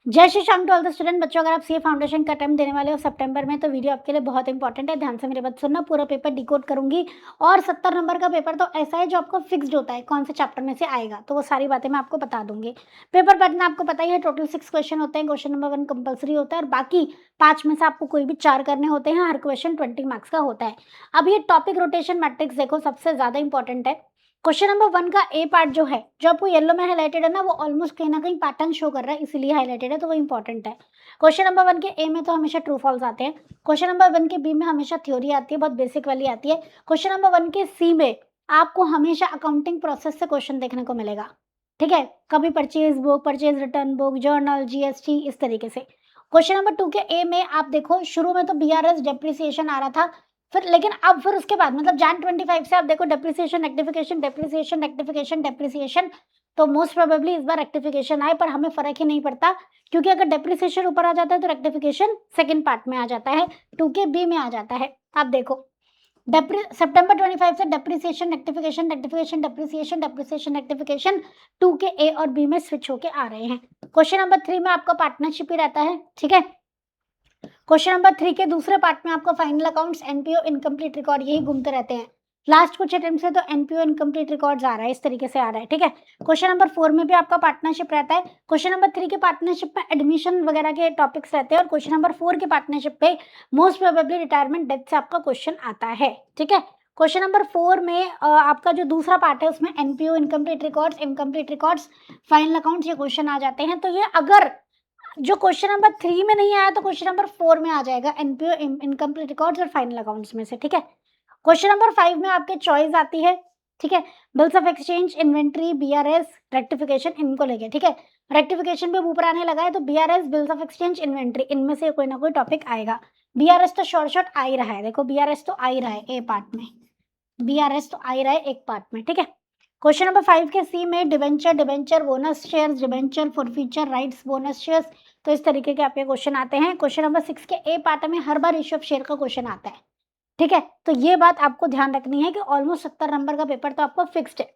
जय Shri Shyam to all the student. बच्चों, अगर आप सीए फाउंडेशन का अटेम्प्ट देने वाले हो सितंबर में तो वीडियो आपके लिए बहुत इंपॉर्टेंट है। ध्यान से मेरी बात सुनना, पूरा पेपर डिकोड करूंगी और 70 नंबर का पेपर तो ऐसा है जो आपको फिक्स्ड होता है कौन से चैप्टर में से आएगा, तो वो सारी बातें मैं आपको बता दूंगी। पेपर पैटर्न आपको पता ही है, टोटल 6 क्वेश्चन होते हैं। क्वेश्चन नंबर 1 कंपल्सरी होता है और बाकी 5 में से आपको कोई भी 4 करने होते हैं। हर क्वेश्चन 20 मार्क्स का होता है। अब ये टॉपिक रोटेशन मैट्रिक्स देखो, सबसे ज्यादा इंपॉर्टेंट है। क्वेश्चन नंबर 1 का ए पार्ट जो है, जो आपको येलो में हाइलाइटेड है ना, वो ऑलमोस्ट कहीं ना कहीं पैटर्न शो कर रहा है, इसीलिए हाइलाइटेड है, तो वो इंपॉर्टेंट है। क्वेश्चन नंबर 1 के ए में तो हमेशा ट्रू फॉल्स आते हैं। क्वेश्चन नंबर 1 के बी में हमेशा थ्योरी आती है, बहुत बेसिक वाली आती है। क्वेश्चन नंबर 1 के सी में आपको हमेशा अकाउंटिंग प्रोसेस से क्वेश्चन देखने को मिलेगा। ठीक है, कभी purchase book, purchase return book, journal, GST, इस तरीके से। क्वेश्चन नंबर 2 के ए में आप देखो, शुरू में तो बीआरएस डेप्रिसिएशन आ रहा था, फिर उसके बाद मतलब जैन 25 से आप देखो depreciation rectification, depreciation rectification, depreciation. तो मोस्ट प्रोबेबली इस बार रेक्टिफिकेशन आए, पर हमें फर्क ही नहीं पड़ता, क्योंकि अगर डेप्रिसिएशन ऊपर आ जाता है तो रेक्टिफिकेशन सेकंड पार्ट में आ जाता है, 2 के बी में आ जाता है। आप देखो, सितंबर 25 से depreciation rectification, rectification depreciation, depreciation rectification 2 के ए और बी में स्विच होके आ रहे हैं। क्वेश्चन नंबर 3 में आपका पार्टनरशिप ही रहता है। ठीक है, क्वेश्चन नंबर 3 के दूसरे पार्ट में आपका final accounts, NPO, incomplete record, यही घूमते रहते हैं। लास्ट कुछ अटेम्प्ट से तो एनपीओ इनकम्प्लीट रिकॉर्ड्स आ रहा है, इस तरीके से आ रहा है। ठीक है, क्वेश्चन नंबर 4 में भी आपका पार्टनरशिप रहता है। क्वेश्चन नंबर 3 के पार्टनरशिप में एडमिशन वगैरह के टॉपिक्स रहते हैं और क्वेश्चन नंबर 4 के पार्टनरशिप पे मोस्ट प्रोबेबली रिटायरमेंट डेथ से आपका क्वेश्चन आता है। ठीक है, क्वेश्चन नंबर 4 में आपका जो दूसरा पार्ट है उसमें NPO, incomplete records, final accounts, ये क्वेश्चन आ जाते हैं। तो ये अगर जो क्वेश्चन नंबर 3 में नहीं आया तो क्वेश्चन नंबर 4 में आ जाएगा, एनपीओ, इनकम्प्लीट रिकॉर्ड्स और फाइनल अकाउंट्स में से। ठीक है, क्वेश्चन नंबर 5 में आपके चॉइस आती है। ठीक है, bills of exchange, inventory, BRS, rectification, इनको लेके। ठीक है, रेक्टिफिकेशन भी ऊपर आने लगा है, तो BRS, bills of exchange, inventory, इनमें से कोई ना कोई टॉपिक आएगा। बीआरएस तो शॉर्ट आ ही रहा है, देखो बीआरएस तो आ ही रहा है ए पार्ट में, बीआरएस तो आ ही रहा है एक पार्ट में। ठीक है, क्वेश्चन नंबर 5 के सी में debenture, debenture bonus shares, debenture forfeiture rights bonus shares, तो इस तरीके के आपके क्वेश्चन आते हैं। क्वेश्चन नंबर 6 के ए पार्ट में हर बार इश्यू ऑफ शेयर का क्वेश्चन आता है। ठीक है, तो ये बात आपको ध्यान रखनी है कि ऑलमोस्ट 70 नंबर का पेपर तो आपको फिक्स्ड है।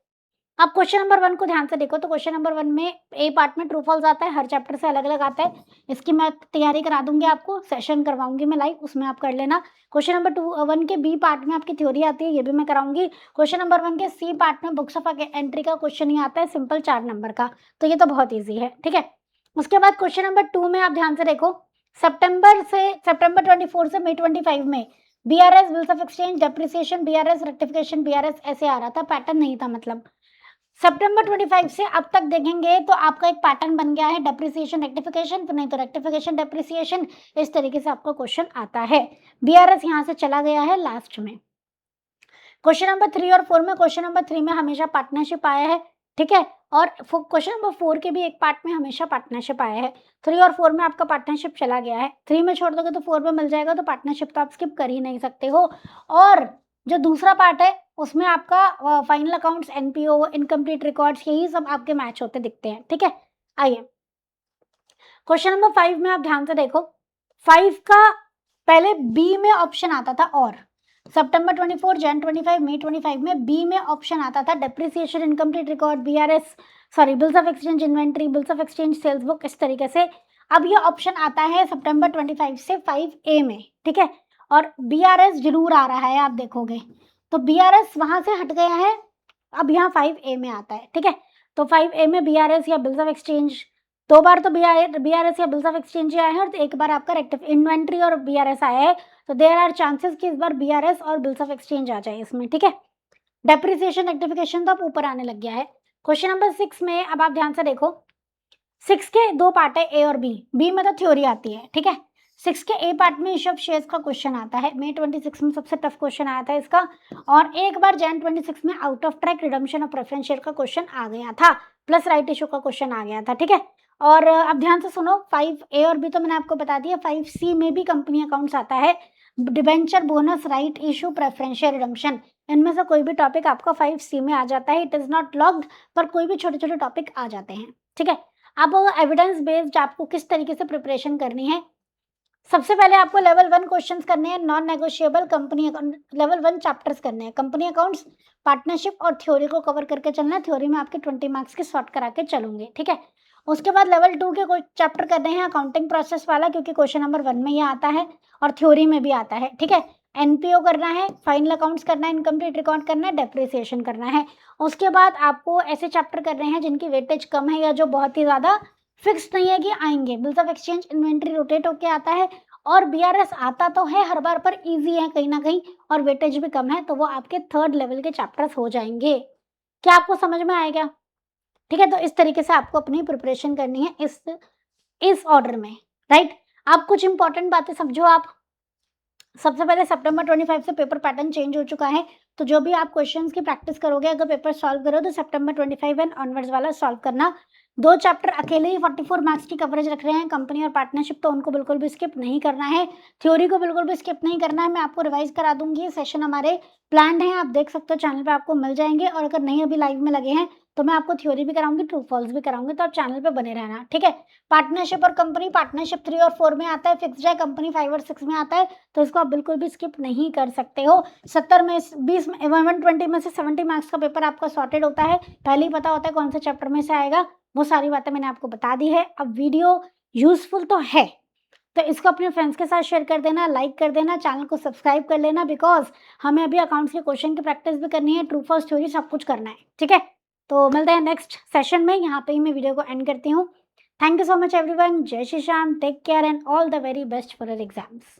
आप क्वेश्चन नंबर 1 को ध्यान से देखो, तो क्वेश्चन नंबर 1 में ए पार्ट में ट्रू फॉल्स आता है, हर चैप्टर से अलग-अलग आता है। इसकी मैं तैयारी करा दूँगी आपको, सेशन करवाऊँगी मैं लाइव, उसमें आप कर लेना। क्वेश्चन नंबर 1 के बी पार्ट में आपकी थ्योरी आती है, ये भी मैं कराऊँगी। क्वेश्चन नंबर 1 के सी पार्ट में बुक्स ऑफ एंट्री का क्वेश्चन ही आता है, सिंपल 4 नंबर का, तो ये तो बहुत ईज़ी है। ठीक है, उसके बाद क्वेश्चन नंबर 2 में आप ध्यान से देखो, सितंबर 24 से मई 25 में BRS, bills of exchange, depreciation, BRS, rectification, BRS, ऐसे आ रहा था, पैटर्न नहीं था मतलब। सितंबर 25 से अब तक देखेंगे तो आपका एक पैटर्न बन गया है, डेप्रिसिएशन रेक्टिफिकेशन, तो नहीं तो रेक्टिफिकेशन डेप्रिसिएशन, इस तरीके से आपका क्वेश्चन आता है। बीआरएस यहाँ से चला गया है लास्ट में। क्वेश्चन नंबर 3 और 4 में, क्वेश्चन नंबर 3 में हमेशा पार्टनरशिप आया है। ठीक है, और क्वेश्चन नंबर 4 के भी एक पार्ट में हमेशा पार्टनरशिप आया है। 3 और 4 में आपका पार्टनरशिप चला गया है, 3 में छोड़ दोगे तो 4 में मिल जाएगा, तो पार्टनरशिप तो आप स्किप कर ही नहीं सकते हो। और जो दूसरा पार्ट है उसमें आपका final accounts, NPO, incomplete records, यही सब आपके मैच होते दिखते हैं। ठीक है, आइए क्वेश्चन नंबर 5 में आप ध्यान से देखो, 5 का पहले बी में ऑप्शन आता था, और सितंबर 24, जैन 25, मई 25 में बी में ऑप्शन आता था depreciation, incomplete record, BRS, sorry bills of exchange, inventory, bills of exchange, sales book, इस तरीके से। अब ये ऑप्शन आता है सितंबर 25 से 5A में। ठीक है, और बीआरएस जरूर आ रहा है, आप देखोगे तो बीआरएस वहां से हट गया है, अब यहाँ 5A में आता है। ठीक है, तो 5A में बीआरएस या बिल्स ऑफ एक्सचेंज, 2 बार तो बीआरएस या बिल्स ऑफ एक्सचेंज आया है और एक बार आपका रेक्टिव इन्वेंट्री और बीआरएस आया है, तो देयर आर चांसेस कि इस बार बीआरएस और बिल्स ऑफ एक्सचेंज आ जाए इसमें। ठीक है, डेप्रिसिएशन रेक्टिफिकेशन तो अब ऊपर आने लग गया है। क्वेश्चन नंबर 6 में अब आप ध्यान से देखो, 6 के 2 पार्ट है, ए और बी में तो थ्योरी आती है। ठीक है, 6 के ए पार्ट में इश्यू ऑफ शेयर्स का क्वेश्चन आता है, मई 26 में सबसे टफ क्वेश्चन आया था इसका, और एक बार जैन 26 में out of track redemption of preference share का क्वेश्चन आ गया था, प्लस राइट इशू का क्वेश्चन आ गया था। ठीक है, और अब ध्यान से सुनो, 5A और बी तो मैंने आपको बता दिया, 5C में भी कंपनी अकाउंट्स आता है, debenture, bonus, right issue, preference share redemption, इनमें से कोई भी टॉपिक आपका 5C में आ जाता है। इट इज नॉट लॉक्ड, पर कोई भी छोटे छोटे टॉपिक आ जाते हैं। ठीक है, अब एविडेंस बेस्ड आपको किस तरीके से प्रिपरेशन करनी है, सबसे पहले आपको लेवल 1 क्वेश्चंस करने हैं, non negotiable company account, level 1 chapters करने हैं, कंपनी अकाउंट्स, पार्टनरशिप और थ्योरी को कवर करके चलना है। थ्योरी में आपके 20 मार्क्स के सॉर्ट करा के चलूंगे। ठीक है, उसके बाद लेवल 2 के कुछ चैप्टर करने हैं अकाउंटिंग प्रोसेस वाला, क्योंकि क्वेश्चन नंबर 1 में ये आता है और थ्योरी में भी आता है, ठीक है। एनपीओ करना है, फाइनल अकाउंट्स करना है, इनकम्प्लीट रिकॉर्ड करना है, डेप्रिसिएशन करना है। उसके बाद आपको ऐसे चैप्टर करने हैं जिनकी वेटेज कम है या जो बहुत ही ज़्यादा फिक्स नहीं है कि आएंगे। Bills of exchange, inventory rotate होके आता है और बीआरएस आता तो है हर बार, पर ईजी है कहीं ना कहीं और वेटेज भी कम है, तो वो आपके 3rd लेवल के चैप्टर्स हो जाएंगे। क्या आपको समझ में आएगा? ठीक है, तो इस तरीके से आपको अपनी प्रिपरेशन करनी है इस ऑर्डर में, राइट। अब कुछ इंपॉर्टेंट बातें समझो आप। सबसे पहले सितंबर 25 से पेपर पैटर्न चेंज हो चुका है, तो जो भी आप क्वेश्चंस की प्रैक्टिस करोगे, अगर पेपर सॉल्व करो तो सितंबर 25 एंड ऑनवर्ड्स वाला सॉल्व करना। 2 चैप्टर अकेले ही 44 मार्क्स की कवरेज रख रहे हैं, कंपनी और पार्टनरशिप, तो उनको बिल्कुल भी स्किप नहीं करना है। थ्योरी को बिल्कुल भी स्किप नहीं करना है, मैं आपको रिवाइज करा दूंगी। ये सेशन हमारे प्लान्ड हैं, आप देख सकते हो चैनल पे आपको मिल जाएंगे, और अगर नहीं अभी लाइव में लगे हैं तो मैं आपको थ्योरी भी कराऊंगी, ट्रू फॉल्स भी कराऊंगी, तो आप चैनल पे बने रहना, ठीक है। पार्टनरशिप और कंपनी, पार्टनरशिप 3 और 4 में आता है, फिक्स्ड है, कंपनी 5 और 6 में आता है, तो इसको आप बिल्कुल भी स्किप नहीं कर सकते हो। 70 में 20 में 120 में से 70 मार्क्स का पेपर आपका सॉर्टेड होता है, पहले ही पता होता है कौन से चैप्टर में से आएगा। वो सारी बातें मैंने आपको बता दी है। अब वीडियो यूजफुल तो है, तो इसको अपने फ्रेंड्स के साथ शेयर कर देना, लाइक कर देना, चैनल को सब्सक्राइब कर लेना, बिकॉज हमें अभी अकाउंट्स के क्वेश्चन की प्रैक्टिस भी करनी है, ट्रू फॉल्स थ्योरी सब कुछ करना है, ठीक है। तो मिलते हैं नेक्स्ट सेशन में, यहाँ पे ही मैं वीडियो को एंड करती हूँ। Thank you so much everyone, जय Shri Shyam, take care and all the very best for your exams.